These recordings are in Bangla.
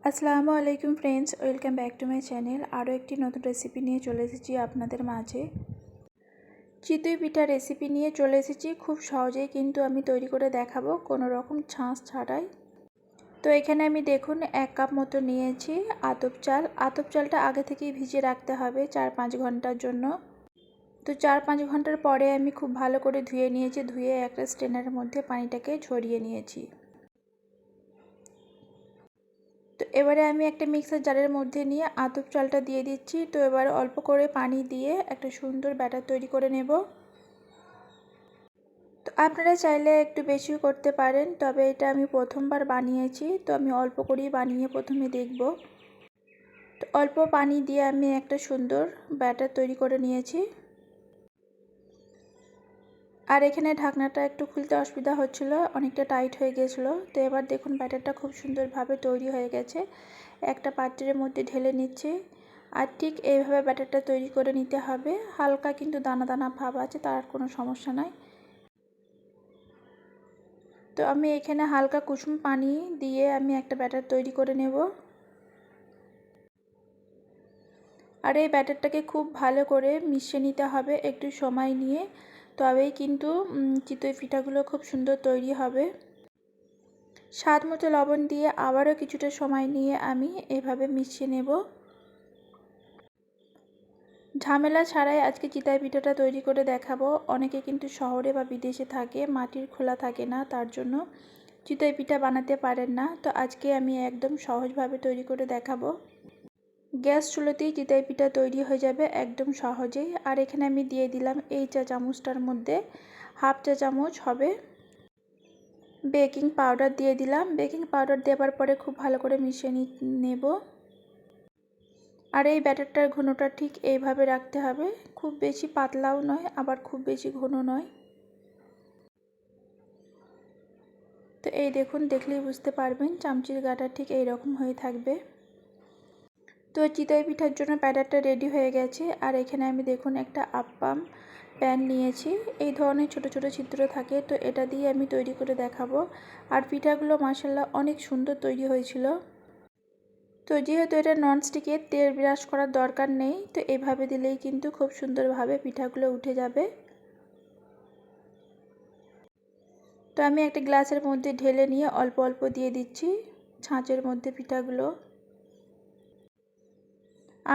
আসসালামু আলাইকুম friends, welcome back to my channel. আরও একটি নতুন রেসিপি নিয়ে চলে এসেছি আপনাদের মাঝে। চিতই পিঠা রেসিপি নিয়ে চলে এসেছি। খুব সহজেই কিন্তু আমি তৈরি করে দেখাবো, কোনো রকম ছাঁচ ছাড়াই। তো এখানে আমি দেখুন 1 কাপ মতো নিয়েছি আতপ চাল। আতপ চালটা আগে থেকেই ভিজিয়ে রাখতে হবে 4-5 ঘন্টার জন্য। তো 4-5 ঘন্টার পরে আমি খুব ভালো করে ধুয়ে নিয়েছি। ধুয়ে একটা স্ট্রেনারের মধ্যে পানিটাকে ঝরিয়ে নিয়েছি। তো এবারে আমি একটা মিক্সার জারের মধ্যে নিয়ে আতপ চালটা দিয়ে দিচ্ছি। তো এবার অল্প করে পানি দিয়ে একটা সুন্দর ব্যাটার তৈরি করে নেব। তো আপনারা চাইলে একটু বেশিও করতে পারেন, তবে এটা আমি প্রথমবার বানিয়েছি, তো আমি অল্প করেই বানিয়ে প্রথমে দেখব। তো অল্প পানি দিয়ে আমি একটা সুন্দর ব্যাটার তৈরি করে নিয়েছি। আর এখানে ঢাকনাটা একটু খুলতে অসুবিধা হচ্ছিল, অনেকটা টাইট হয়ে গেছিলো। তো এবার দেখুন ব্যাটারটা খুব সুন্দরভাবে তৈরি হয়ে গেছে। একটা পাত্রের মধ্যে ঢেলে নিচ্ছি। আর ঠিক এইভাবে ব্যাটারটা তৈরি করে নিতে হবে। হালকা কিন্তু দানা দানা ভাব আছে, তার কোনো সমস্যা নাই। তো আমি এখানে হালকা কুসুম পানি দিয়ে আমি একটা ব্যাটার তৈরি করে নেব। আর এই ব্যাটারটাকে খুব ভালো করে মিশিয়ে নিতে হবে একটু সময় নিয়ে, তবেই কিন্তু চিতই পিঠাগুলো খুব সুন্দর তৈরি হবে। স্বাদ মতো লবণ দিয়ে আবারও কিছুটা সময় নিয়ে আমি এভাবে মিশিয়ে নেব। ঝামেলা ছাড়াই আজকে চিতই পিঠাটা তৈরি করে দেখাবো। অনেকে কিন্তু শহরে বা বিদেশে থাকে, মাটির খোলা থাকে না, তার জন্য চিতই পিঠা বানাতে পারেন না। তো আজকে আমি একদম সহজভাবে তৈরি করে দেখাবো। গ্যাস চুলোতেই চিতই পিঠা তৈরি হয়ে যাবে একদম সহজেই। আর এখানে আমি দিয়ে দিলাম এই চা চামচটার মধ্যে হাফ চা চামচ হবে বেকিং পাউডার দিয়ে দিলাম। বেকিং পাউডার দেওয়ার পরে খুব ভালো করে মিশিয়ে নেব। আর এই ব্যাটারটার ঘনটা ঠিক এইভাবে রাখতে হবে, খুব বেশি পাতলাও নয় আবার খুব বেশি ঘন নয়। তো এই দেখুন, দেখলেই বুঝতে পারবেন চামচির গাটা ঠিক এই রকম হয়ে থাকবে। তো চিতই পিঠার জন্য ব্যাটারটা রেডি হয়ে গেছে। আর এখানে আমি দেখুন একটা আপ্পাম প্যান নিয়েছি। এই ধরনের ছোট ছোট ছিদ্র থাকে, তো এটা দিয়ে আমি তৈরি করে দেখাবো। আর পিঠাগুলো মাশাআল্লাহ অনেক সুন্দর তৈরি হয়েছিল। তো যেহেতু এটা ননস্টিকের, তেল ব্রাশ করার দরকার নেই। তো এভাবে দিলেই কিন্তু খুব সুন্দরভাবে পিঠাগুলো উঠে যাবে। তো আমি একটা গ্লাসের মধ্যে ঢেলে নিয়ে অল্প অল্প দিয়ে দিচ্ছি ছাঁচের মধ্যে পিঠাগুলো।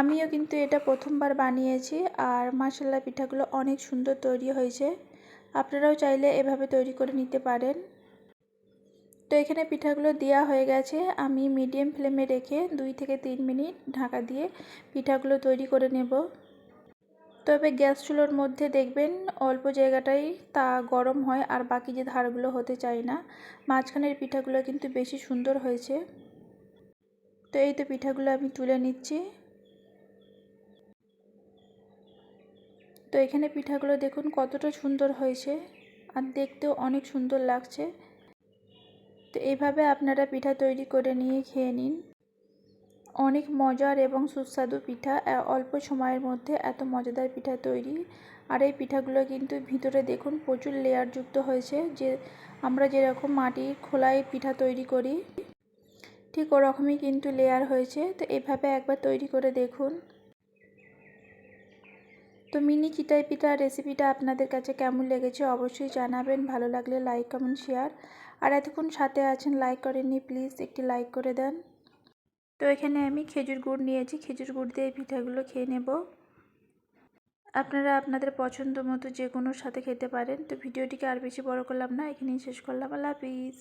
আমিও কিন্তু এটা প্রথমবার বানিয়েছি। আর মাশাআল্লাহ পিঠাগুলো অনেক সুন্দর তৈরি হয়েছে। আপনারাও চাইলে এভাবে তৈরি করে নিতে পারেন। তো এখানে পিঠাগুলো দেওয়া হয়ে গেছে। আমি মিডিয়াম ফ্লেমে রেখে 2 থেকে 3 মিনিট ঢাকা দিয়ে পিঠাগুলো তৈরি করে নেব। তবে গ্যাস চুলোর মধ্যে দেখবেন অল্প জায়গাটাই তা গরম হয়, আর বাকি যে ধারগুলো হতে চায় না। মাঝখানের পিঠাগুলো কিন্তু বেশি সুন্দর হয়েছে। তো এই তো পিঠাগুলো আমি তুলে নিচ্ছি। তো এখানে পিঠাগুলো দেখুন কতটা সুন্দর হয়েছে, আর দেখতেও অনেক সুন্দর লাগছে। তো এইভাবে আপনারা পিঠা তৈরি করে নিয়ে খেয়ে নিন। অনেক মজার এবং সুস্বাদু পিঠা, অল্প সময়ের মধ্যে এত মজাদার পিঠা তৈরি। আর এই পিঠাগুলো কিন্তু ভিতরে দেখুন প্রচুর লেয়ার যুক্ত হয়েছে, যে আমরা যেরকম মাটির খোলায় পিঠা তৈরি করি ঠিক ওরকমই কিন্তু লেয়ার হয়েছে। তো এভাবে একবার তৈরি করে দেখুন। তো মিনি চিতই পিঠা রেসিপিটা আপনাদের কাছে কেমন লেগেছে অবশ্যই জানাবেন। ভালো লাগলে লাইক কমেন্ট শেয়ার। আর এতক্ষণ সাথে আছেন, লাইক করেননি, প্লিজ একটি লাইক করে দেন। তো এখানে আমি খেজুর গুড় নিয়েছি, খেজুর গুড় দিয়ে পিঠাগুলো খেয়ে নেব। আপনারা আপনাদের পছন্দ মতো যে কোনোর সাথে খেতে পারেন। তো ভিডিওটিকে আর বেশি বড় করলাম না, এখানেই শেষ করলাম। আল্লাহ হাফিজ।